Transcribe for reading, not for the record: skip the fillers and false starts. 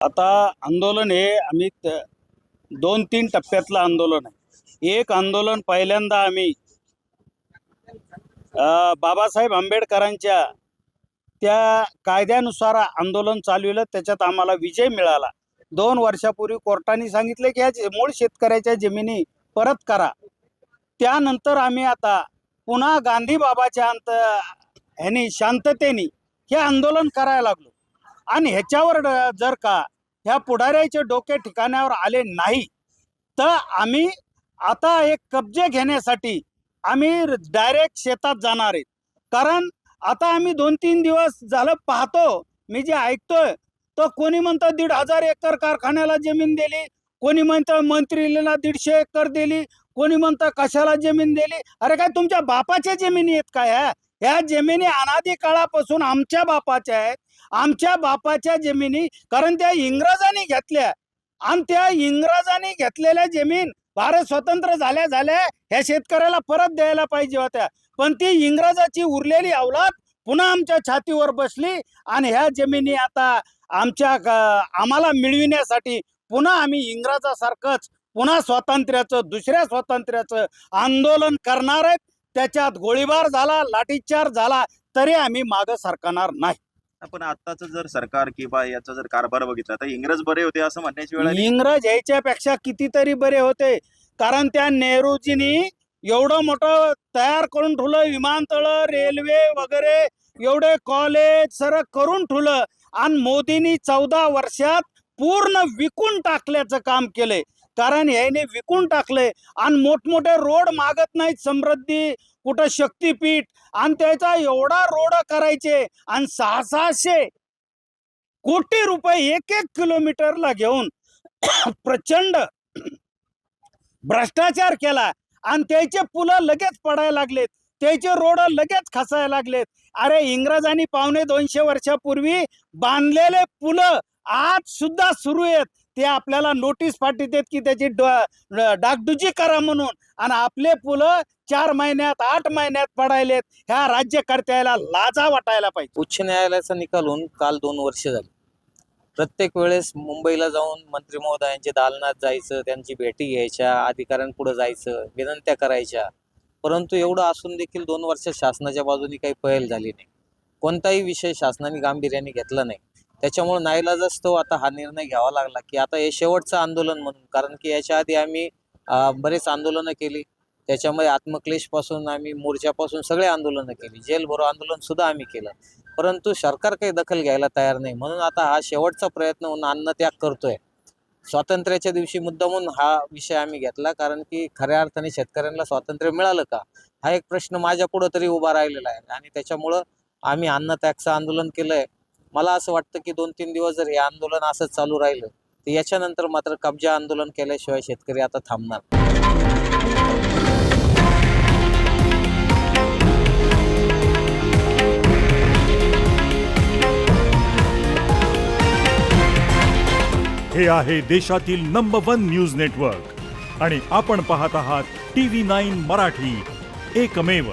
आता आंदोलन हे आम्ही 2-3 टप्प्यातलं आंदोलन आहे। एक आंदोलन पहिल्यांदा आम्ही बाबासाहेब आंबेडकरांच्या त्या कायद्यानुसार आंदोलन चालविलं, त्याच्यात आम्हाला विजय मिळाला। 2 वर्षापूर्वी कोर्टाने सांगितले की या मूळ शेतकऱ्याच्या जमिनी परत करा। त्यानंतर आम्ही आता पुन्हा गांधी बाबाच्या ह्यानी शांततेने हे आंदोलन करायला लागलो आणि ह्याच्यावर जर का ह्या पुढाऱ्याचे डोके ठिकाणावर आले नाही तर आम्ही आता एक कब्जे घेण्यासाठी आम्ही डायरेक्ट शेतात जाणार आहेत। कारण आता आम्ही 2-3 दिवस झालं पाहतो, मी जे ऐकतोय तर कोणी म्हणतं 1,500 एकर कारखान्याला जमीन दिली, कोणी म्हणतं मंत्रीला 150 एकर दिली, कोणी म्हणतं कशाला जमीन दिली। अरे काय तुमच्या बापाच्या जमिनी आहेत काय? ह्या जमिनी अनादी काळापासून आमच्या बापाच्या आहेत। आमच्या बापाच्या जमिनी कारण त्या इंग्रजांनी घेतल्या आणि त्या इंग्रजांनी घेतलेल्या जमीन भारत स्वतंत्र झाल्या ह्या शेतकऱ्याला परत द्यायला पाहिजे होत्या, पण ती इंग्रजाची उरलेली अवलाद पुन्हा आमच्या छातीवर बसली आणि ह्या जमिनी आता आम्हाला मिळविण्यासाठी पुन्हा आम्ही इंग्रजासारखंच पुन्हा स्वातंत्र्याचं दुसऱ्या स्वातंत्र्याचं आंदोलन करणार आहेत। त्याच्यात गोळीबार झाला, लाठीचार्ज झाला तरी आम्ही मागं सरकणार नाही। आपण आत्ताचं जर सरकार किंवा याचा जर कारभार बघितला तर इंग्रज बरे होते असं म्हणण्याची वेळ आली। इंग्रज याच्यापेक्षा कितीतरी बरे होते, कारण त्या नेहरूजींनी एवढं मोठं तयार करून ठेवलं, विमानतळ, रेल्वे वगैरे एवढे कॉलेज सर करून ठेवलं आणि मोदींनी 14 वर्षात पूर्ण विकून टाकल्याचं काम केलंय। कारण याने विकून टाकले आणि मोठमोठे रोड मागत नाहीत, समृद्धी कुठं शक्तीपीठ, आणि त्याचा एवढा रोड करायचे आणि 600 कोटी रुपये 1-1 किलोमीटरला घेऊन प्रचंड भ्रष्टाचार केला आणि त्याचे पुलं लगेच पडायला लागलेत, त्याचे रोड लगेच खसायला लागलेत। अरे इंग्रजांनी 250 वर्षापूर्वी बांधलेले पुलं आज सुद्धा सुरू आहेत, ते आपल्याला नोटीस पाठवतात की त्याची डागडुजी करा म्हणून, आणि आपले पुलं 4 महिन्यात 8 महिन्यात पडायलेत। ह्या राज्यकर्त्याला लाजा वाटायला पाहिजे। उच्च न्यायालयाचा निकाल होऊन काल 2 वर्ष झाली। प्रत्येक वेळेस मुंबईला जाऊन मंत्री महोदयांच्या दालनात जायचं, त्यांची भेटी घ्यायच्या, अधिकाऱ्यांपुढे जायचं, विनंत्या करायच्या, परंतु एवढं असून देखील 2 वर्ष शासनाच्या बाजूने काही पहल झाली नाही। कोणताही विषय शासनाने गांभीर्याने घेतला नाही। त्याच्यामुळे नाईलाजास्तव आता हा निर्णय घ्यावा लागला की आता हे शेवटचं आंदोलन म्हणून, कारण की याच्या आधी आम्ही बरेच आंदोलनं केली, त्याच्यामध्ये आत्मक्लेशपासून आम्ही मोर्चापासून सगळे आंदोलनं केली, जेल भरो आंदोलन सुद्धा आम्ही केलं, परंतु सरकार काही दखल घ्यायला तयार नाही। म्हणून आता हा शेवटचा प्रयत्न म्हणून अन्नत्याग करतोय। स्वातंत्र्याच्या दिवशी मुद्दामून हा विषय आम्ही घेतला, कारण की खऱ्या अर्थाने शेतकऱ्यांना स्वातंत्र्य मिळालं का हा एक प्रश्न माझ्या पुढे तरी उभा राहिलेला आहे, आणि त्याच्यामुळं आम्ही अन्नत्यागचं आंदोलन केलंय। मला असं वाटतं की 2-3 दिवस जर हे आंदोलन असंच चालू राहिलं तर याच्यानंतर मात्र कब्जा आंदोलन केल्याशिवाय शेतकरी आता थांबणार। हे आहे देशातील नंबर 1 न्यूज नेटवर्क आणि आपण पाहत आहात TV9 मराठी, एकमेव।